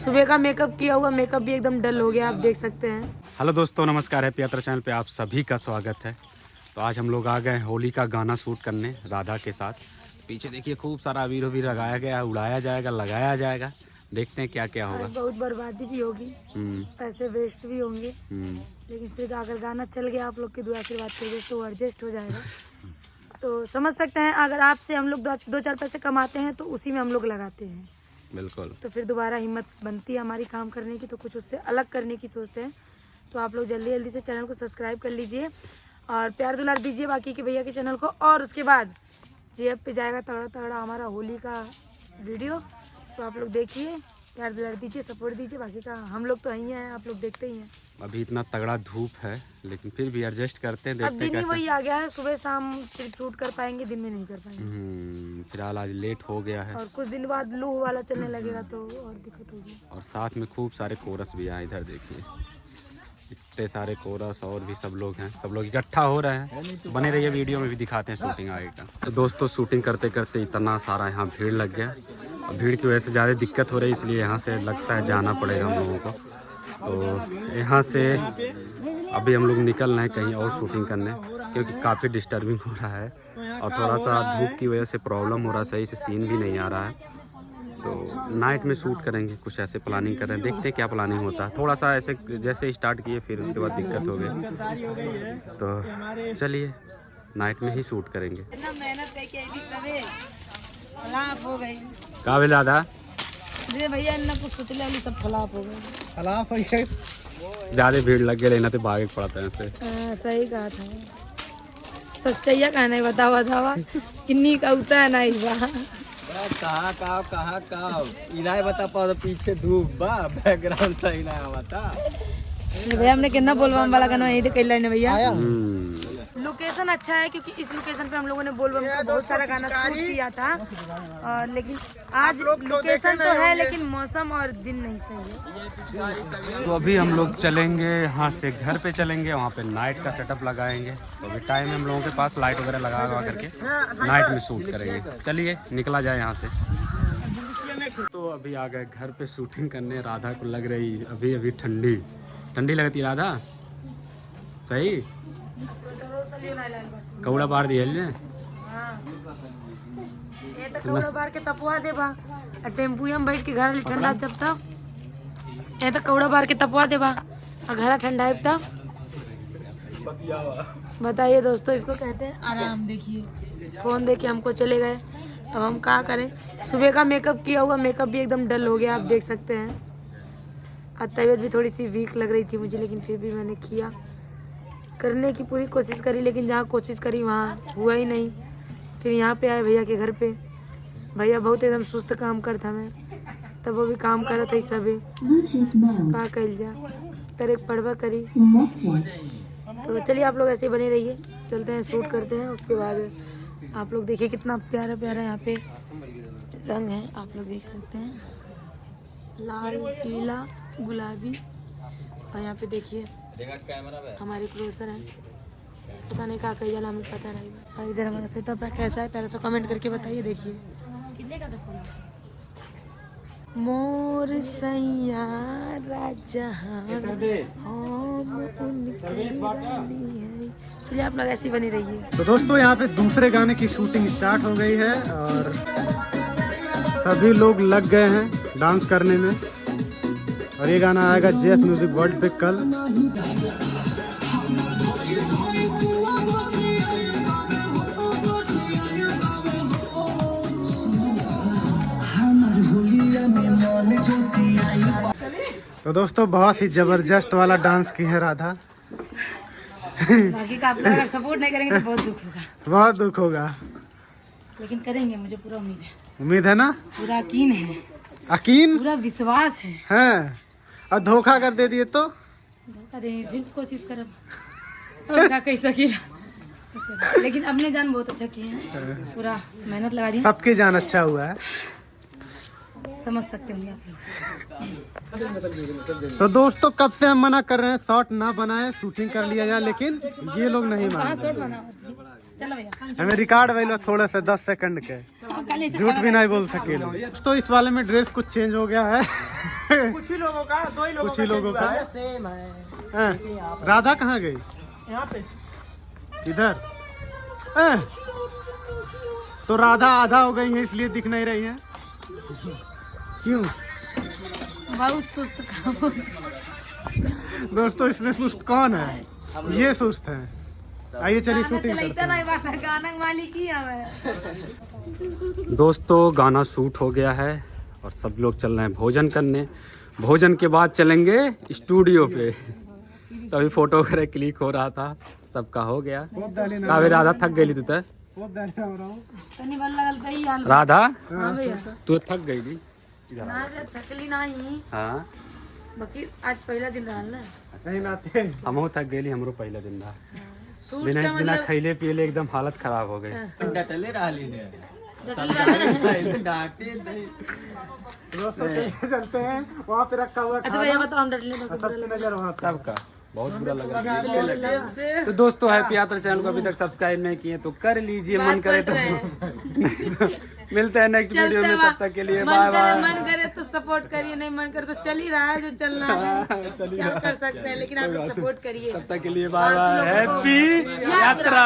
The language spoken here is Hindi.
सुबह का मेकअप किया हुआ, मेकअप भी एकदम डल हो गया, आप देख सकते हैं। हेलो दोस्तों, नमस्कार। है यात्रा चैनल पे आप सभी का स्वागत है। तो आज हम लोग आ गए होली का गाना शूट करने राधा के साथ। पीछे देखिए खूब सारा अबीर उबीर लगाया गया, उड़ाया जाएगा, लगाया जाएगा। देखते हैं क्या क्या होगा। बहुत बर्बादी भी होगी, पैसे वेस्ट भी होंगे, लेकिन फिर अगर गाना चल गया आप लोग की दुआ आशीर्वाद के तो एडजस्ट हो जाएगा। तो समझ सकते हैं, अगर आपसे हम लोग दो चार पैसे कमाते हैं तो उसी में हम लोग लगाते हैं। बिल्कुल। तो फिर दोबारा हिम्मत बनती है हमारी काम करने की, तो कुछ उससे अलग करने की सोचते हैं। तो आप लोग जल्दी जल्दी से चैनल को सब्सक्राइब कर लीजिए और प्यार दुलार दीजिए बाकी के भैया के चैनल को। और उसके बाद जेब पे जाएगा तगड़ा तगड़ा हमारा होली का वीडियो, तो आप लोग देखिए, प्यार दुलार दीजिए, सपोर्ट दीजिए। बाकी का हम लोग तो यहीं हैं, आप लोग देखते ही हैं। अभी इतना तगड़ा धूप है, लेकिन फिर भी एडजस्ट करते हैं, अब देखते दिन ही हैं वही आ गया है, सुबह शाम सिर्फ शूट कर पाएंगे, दिन में नहीं कर पाएंगे। फिलहाल आज लेट हो गया है और कुछ दिन बाद लू वाला चलने लगेगा तो और दिक्कत होगी। और साथ में खूब सारे कोरस भी हैं। इधर देखिए इतने सारे कोरस और भी सब लोग हैं, सब लोग इकट्ठा हो रहे हैं। तो बने रहिए, वीडियो में भी दिखाते हैं शूटिंग आगे का। तो दोस्तों शूटिंग करते करते इतना सारा यहाँ भीड़ लग गया और भीड़ की वजह से ज़्यादा दिक्कत हो रही है, इसलिए यहाँ से लगता है जाना पड़ेगा हम लोगों को। तो यहाँ से अभी हम लोग निकल रहे हैं कहीं और शूटिंग करने, क्योंकि काफ़ी डिस्टर्बिंग हो रहा है और थोड़ा सा धूप की वजह से प्रॉब्लम हो रहा है, सही से सीन भी नहीं आ रहा है। तो नाइट में शूट करेंगे, कुछ ऐसे प्लानिंग कर रहे हैं, देखते हैं क्या प्लानिंग होता है। थोड़ा सा ऐसे जैसे स्टार्ट किए फिर उसके बाद दिक्कत हो गई, तो चलिए नाइट में ही शूट करेंगे। इतना मेहनत करके खराब हो गई का भी दादा जी भैया, इतना कुछ सोचले सब खराब हो गए। ज़्यादा भीड़ लग गई, लेना तो भागे पड़ता है ऐसे। सही कहा था, सच्चाइया का नहीं बतावा किन्नी का उता नहीं बा कहाँ इनाय बता पाओ, पीछे धूप बा, बैकग्राउंड सही ना बता। भैया हमने कितना बोलबम वाला गाना यही तो कह रहे भैया। लोकेशन अच्छा है, क्योंकि इस लोकेशन पे हम लोगों ने बोलबम का बहुत सारा गाना शूट किया था। और लेकिन आज लोकेशन तो है, लेकिन मौसम और दिन नहीं सही है। तो अभी हम लोग चलेंगे यहाँ से, घर पे चलेंगे, वहाँ पे नाइट का सेटअप लगाएंगे। तो अभी टाइम है हम लोगों के पास, लाइट वगैरह लगा करके नाइट में शूट करेंगे। चलिए निकला जाए यहाँ से। तो अभी आ गए घर पे शूटिंग करने। राधा को लग रही अभी अभी ठंडी ठंडी लगती राधा, सही कौड़ा बार दिया ये तो कौड़ा बार के तपवा देबा, टेम्पू में बैठ के घर ठंडा जब तब ये तो कौड़ा बार के तपवा देबा और घर ठंडा तब। बताइए दोस्तों, इसको कहते हैं आराम। देखिए फोन देखे हमको चले गए, अब हम क्या करें। सुबह का मेकअप किया हुआ, मेकअप भी एकदम डल हो गया, आप देख सकते हैं। और तबीयत भी थोड़ी सी वीक लग रही थी मुझे, लेकिन फिर भी मैंने किया, करने की पूरी कोशिश करी, लेकिन जहाँ कोशिश करी वहाँ हुआ ही नहीं। फिर यहाँ पे आए भैया के घर पे, भैया बहुत एकदम सुस्त काम करता मैं, तब वो भी काम कर रहा था सभी का कल जा तर एक पढ़वा करी। तो चलिए आप लोग ऐसे बने रहिए, चलते हैं शूट करते हैं। उसके बाद आप लोग देखिए कितना प्यारा प्यारा यहाँ पे रंग है, आप लोग देख सकते हैं, लाल पीला गुलाबी। और यहाँ पे देखिए हमारे क्लोजर हैं, पता नहीं क्या कही जाला, हमें पता नहीं। और इधर हमारा सेटअप है, कैसा है प्यारा सा कमेंट करके बताइए। देखिए मोर सैया राजहां हम उनकी रानी है। चलिए आप लोग ऐसी बनी रहिए। तो दोस्तों यहाँ पे दूसरे गाने की शूटिंग स्टार्ट हो गई है और सभी लोग लग गए हैं डांस करने में। और ये गाना आएगा जेफ म्यूजिक वर्ल्ड पे कल। तो दोस्तों बहुत ही जबरदस्त वाला डांस की है राधा। बाकी का आप लोग अगर सपोर्ट नहीं करेंगे तो बहुत दुख होगा, बहुत दुख होगा, लेकिन करेंगे, मुझे पूरा उम्मीद है। उम्मीद है ना, पूरा यकीन है, यकीन पूरा विश्वास है। हैं? और धोखा कर दे दिए तो धोखा देने फिर कोशिश करब और क्या कह सकीला, लेकिन अपने जान बहुत अच्छा किए हैं, पूरा मेहनत लगा दी, सबकी जान अच्छा हुआ है, समझ सकते होंगे आप लोग। तो दोस्तों कब से हम मना कर रहे हैं शॉर्ट ना बनाए, शूटिंग कर लिया जाए, लेकिन ये लोग नहीं मान कहाँ रहे। शॉट बना चलो भैया हमें रिकॉर्ड वैलो थोड़ा सा 10 सेकंड के झूठ भी नहीं बोल सके तो इस वाले में ड्रेस कुछ चेंज हो गया है कुछ ही लोगों का, 2 ही कुछ ही लोगों का सेम है। हाँ, राधा कहाँ गई यहाँ पे इधर तो राधा आधा हो गई है इसलिए दिख नहीं रही है क्यों बहुत सुस्त काम होता है। दोस्तों इसमें सुस्त कौन है ये सुस्त है आइए चलिए शूटिंग करते हैं गाना मालिक ही है। दोस्तों गाना शूट हो गया है और सब लोग चल रहे हैं भोजन करने। भोजन के बाद चलेंगे स्टूडियो पे। तो अभी फोटो वगैरह क्लिक हो रहा था, सबका हो गया। कावे राधा थक गई तू तो राधा हाँ भैया तू थक गई थी ना रे, थकली नहीं हाँ बाकी आज पहला दिन रहा ना कहीं नाते हमहू थक गई, हमरो पहला दिन था। सूट बिना का बिना मतलब खैले पियले एकदम हालत खराब हो गई। डटले रही ने डटली रहता है। डांटे नहीं। दोस्तों चलिए चलते हैं वहाँ पे रखा हुआ अच्छा भैया बताओ हम डटली तो सबकी नजर वहाँ पे सबका बहुत बुरा लगा। तो दोस्तों हैप्पी यात्रा चैनल को अभी तक सब्सक्राइब नहीं किए तो कर लीजिए, मन करे तो मिलते हैं नेक्स्ट वीडियो में, तब तक के लिए बाय बाय। मन करे तो सपोर्ट करिए, नहीं मन करे तो चल ही रहा है जो चलना है, क्या कर सकते हैं, लेकिन आप लोग सपोर्ट करिए। तब तक के लिए बाय बाय, हैप्पी यात्रा।